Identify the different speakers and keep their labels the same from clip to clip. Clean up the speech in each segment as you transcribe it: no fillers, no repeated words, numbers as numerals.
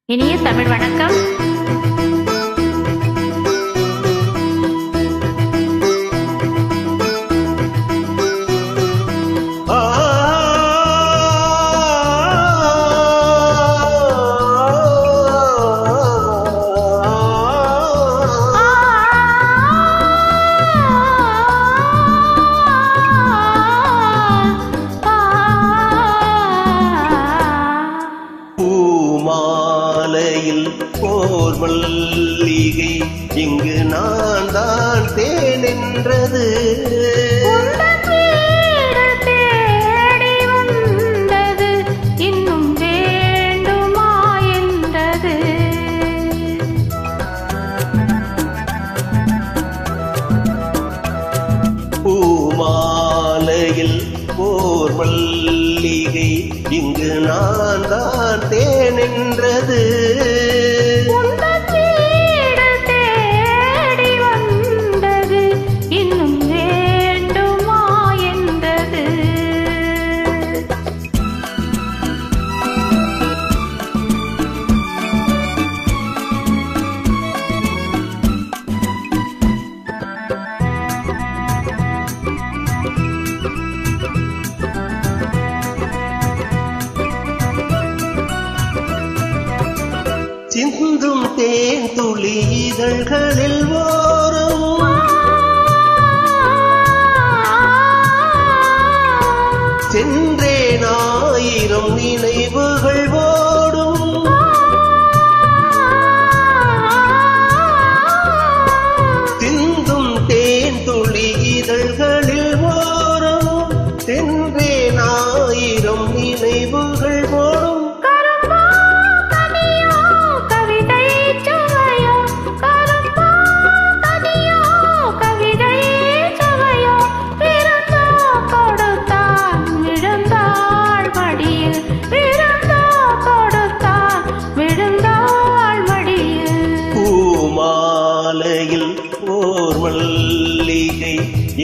Speaker 1: இனிய தமிழ் வணக்கம்.
Speaker 2: மாலையில் போர் மல்லிகை இங்கு நான் தான் தேனென்றது
Speaker 1: தேடி வந்தது இன்னும் வேண்டுமா என்றது.
Speaker 2: பூமாலையில் போர் மல்லிகை இங்கு நான் தான் தேனென்றது
Speaker 1: தேடி வந்தது இன்னும் வேண்டுமா என்றது.
Speaker 2: சிந்தும் தேன் துளி இதழ்களில் ஓரும் சென்றேன் ஆயிரம் நினைவுகள் ஓடும் சிந்தும் தேன் துளி இதழ்களில் ஓரும் சென்றேன் ஆயிரம் நினைவுகள் ஓடும். மாலையில் ஓர் மல்லிகை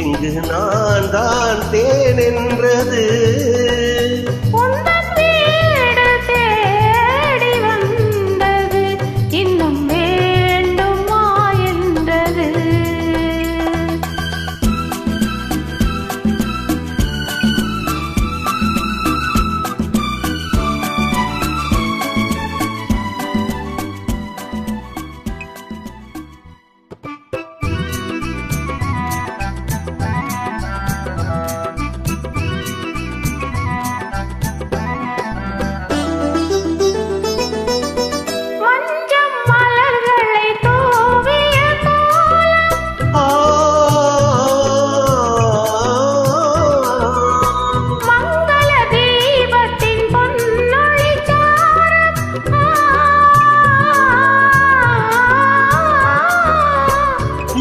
Speaker 2: இங்கு நான் தான் தேனென்றது
Speaker 1: தேடி வந்தது இன்னும் வேண்டுமா என்றது.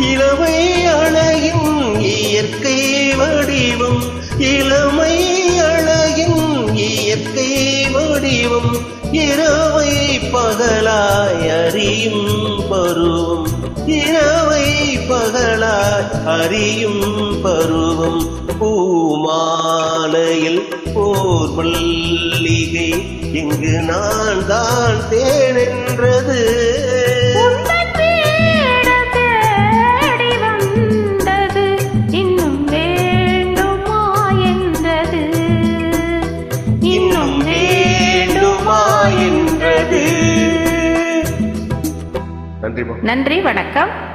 Speaker 2: இளமை அழகின் இயற்கை வடிவம் இளமை அழகின் இயற்கை வடிவம் இரவை பகலாய் அறியும் பருவம் இரவை பகலாய் அறியும் பருவம். பூமாலையில் போர் மல்லிகை இங்கு நான் தான் தேனென்றது
Speaker 1: நன்றி, வணக்கம்.